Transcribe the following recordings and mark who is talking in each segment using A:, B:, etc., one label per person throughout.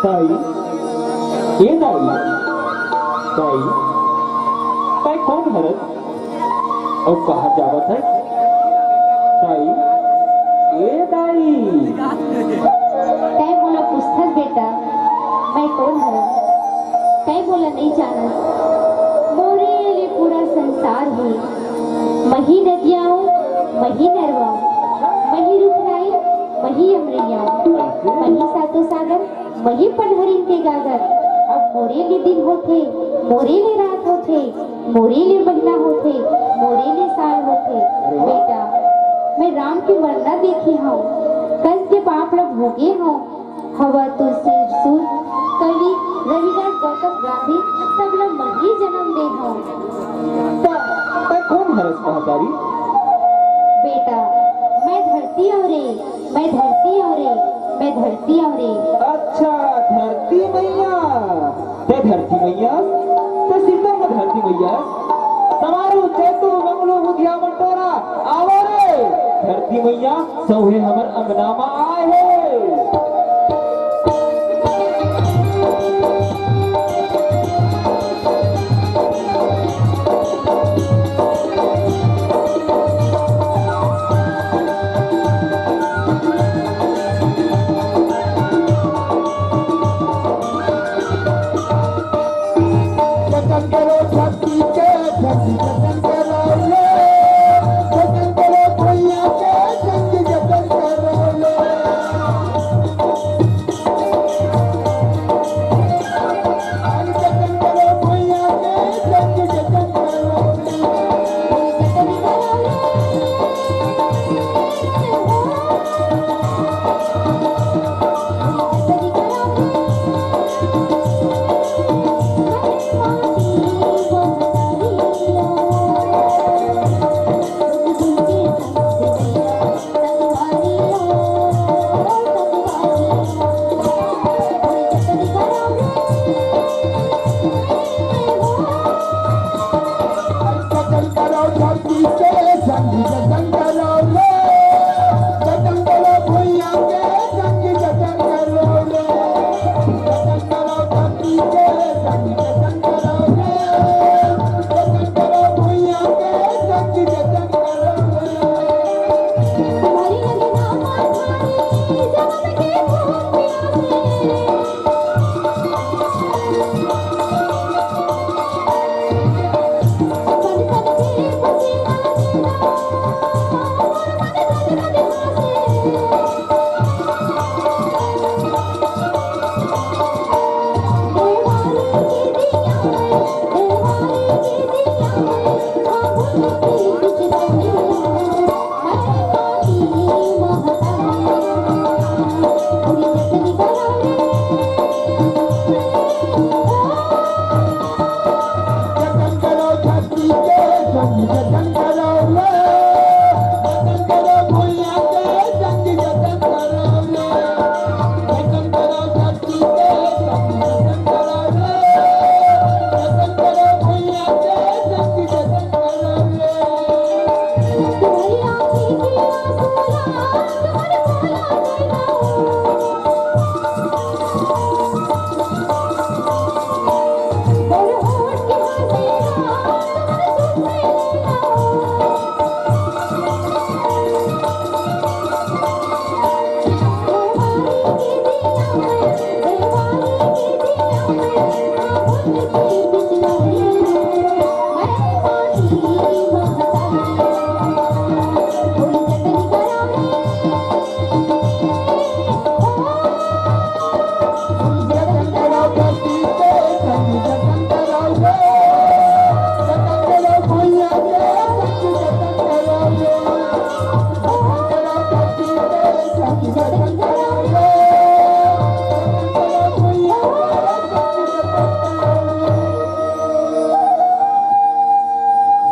A: ताई ये ताई ताई ताई कौन हरत और कहाँ जावत है ताई ये ताई
B: तय बोला पुस्तक बेटा मैं कौन हूँ तय बोला नहीं जाना मोरे लिए पूरा संसार है मही नदियाँ मही नरवा मही रुखराई मही अमरिया मही सातो सागर मही पनहरिन के गागर अब मोरे लिए दिन होते मोरे लिए रात होते मोरे लिए महीना होते मोरे लिए साल होते बेटा मैं राम की मरना देखी हूँ कल के पाप लोग भोगे हूँ हवा तुलसी सुर कवि रविदास गौतम गांधी सब लोग मही जन्म दे हूँ
A: ताई कौन हरस महतारी
B: बेटा मैं धरती औरे मैं धरती औरे मैं धरती औरे
A: अच्छा धरती मैया ते धरती मैया ते सीता में धरती मैया समारू चेतु मंगलू बुधिया मंटोरा आवो रे धरती मैया सौहे हमर अंगना में आए है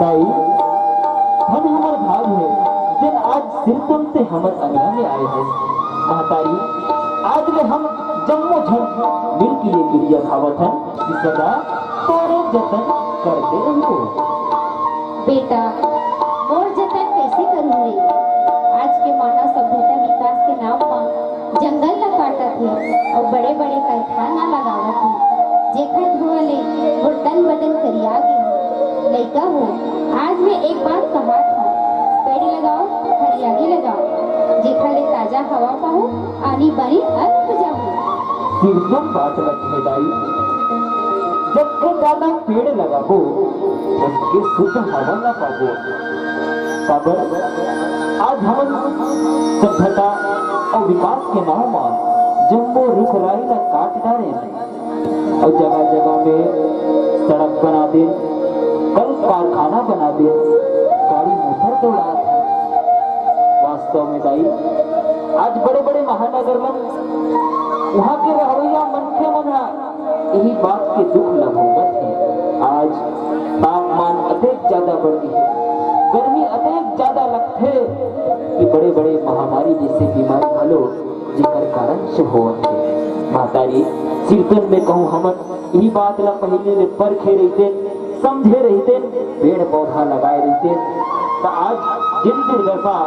A: ताई हम हमार भाग है जन आज सिरतुन से हमर अंगना में आए हैं महतारी आज ले हम जम्मो झन मिल के ये गिरिया खावत हन कि सदा तोरे जतन करते रहो
B: बेटा मोर जतन कैसे करूँ रे आज के मानव सभ्यता विकास के नाम पर जंगल ला काटत थे और बड़े बड़े कारखाना लगावत थे जेखर धुआं ले और तन बदन करिया गए। लइका हो, आज मैं एक बात कहा था, पेड़ लगाओ, हरियाली लगाओ, जेखर ले ताजा हवा पाओ, आनी बानी अन्न जाओ।
A: कीर्तन बात रखे दाई, जब के ज्यादा पेड़ लगाबो उसके शुद्ध हवा न पाबो। काबर आज हम सभ्यता और विकास के नाम में जम्मो रुख राई न काट डाले और जगह जगह में सड़क बना दे, कल कारखाना बना दे, गाड़ी मोटर दौड़ा दे। वास्तव में दाई आज बड़े बड़े महानगर में वहाँ के रहवैया मनखे मना यही बात के दुख लभोगत है। आज तापमान अत्यधिक ज्यादा बढ़ गई है, गर्मी अत्यधिक ज्यादा लगते कि बड़े बड़े महामारी जैसे बीमारी भलो जेकर कारण से होत है। मातारी कीर्तन में कहूँ हम यही बात ला पहले ले परखे रहते, समझे रहते, पेड़ पौधा लगाए रहते, तो आज जिन दुर्दशा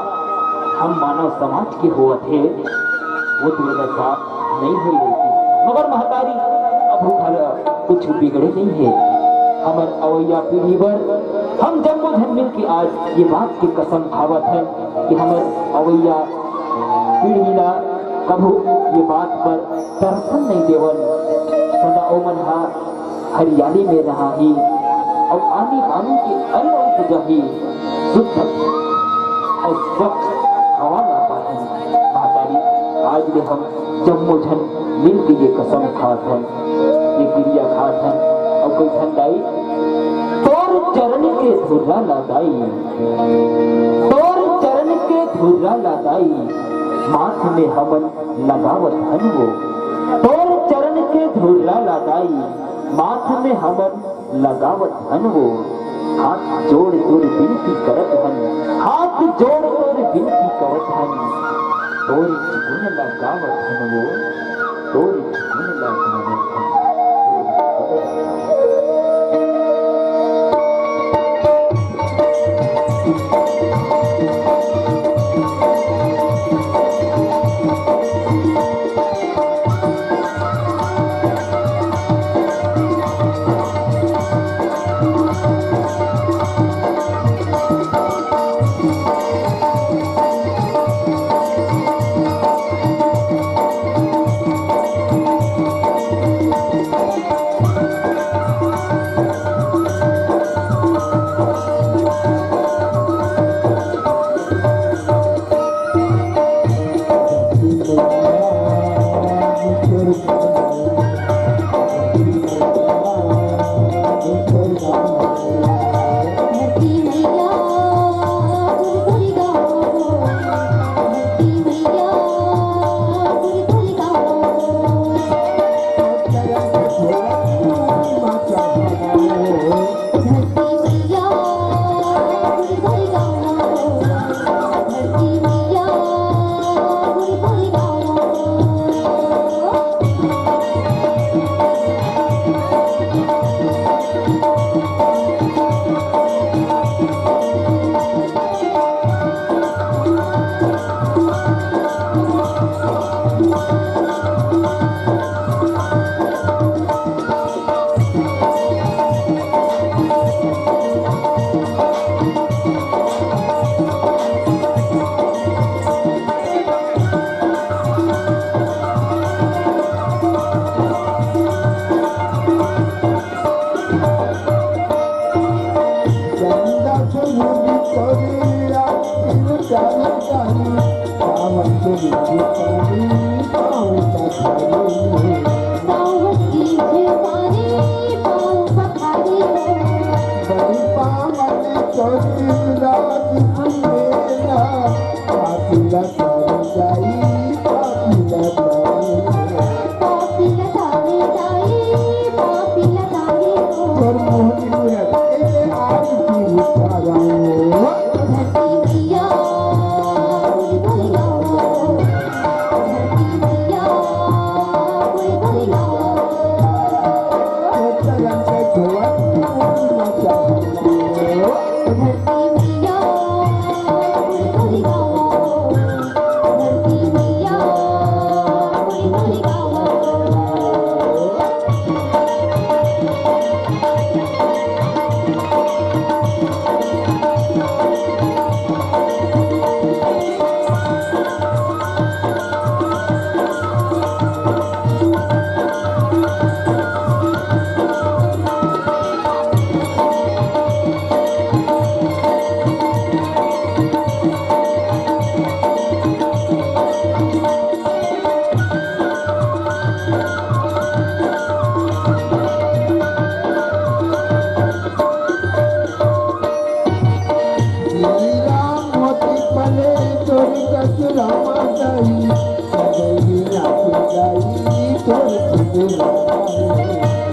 A: हम मानव समाज की होत है वो दुर्दशा नहीं हुई रहती। मगर महतारी अब कुछ बिगड़े नहीं है। हमर अवैया पीढ़ी पर हम जन्मों जन्म मिल के आज ये बात की कसम खावत है कि हमर अवैया पीढ़ी ला कभू ये बात पर दर्शन नहीं देवन, सदा ओमन हा हरियाली में रहा ही और आनी बानी के अन्न उपजा ही शुद्ध और स्वच्छ हवा ला पाही। मातारी आज भी हम जम्मो झन मिल के ये कसम खात है, ये क्रिया खात है और कोई ठंडाई तोर चरण के धुर्रा लादाई, तोर चरण के धुर्रा लादाई, माथ में हमन लगावत हन वो। तोर चरण के धुर्रा लादाई, माथ में हमन लगावत हन वो। हाथ जोड़ तोर विनती करत हन, हाथ जोड़ तोर विनती करत हन, तोर गुण लगावत हन वो, तोर गुण लगावत हन।
C: Thank you.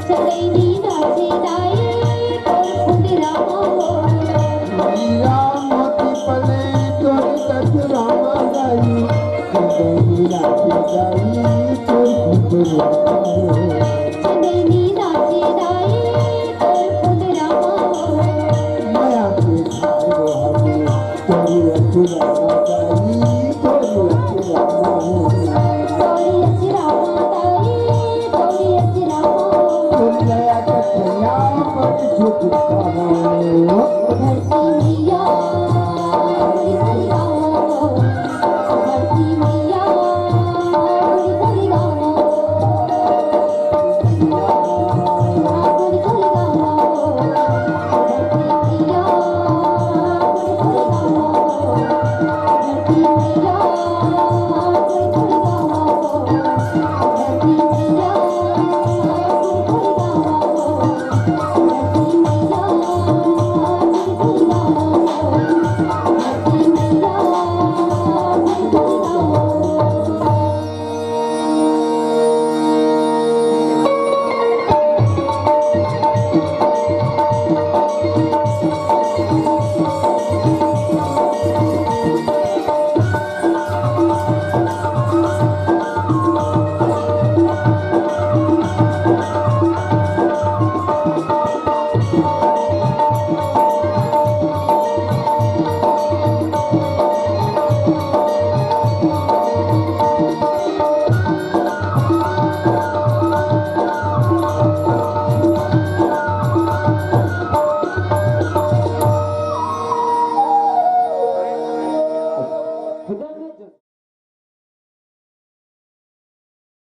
B: चलैनी नाचे दाई तोर फुंडरामा हो
C: Thank you.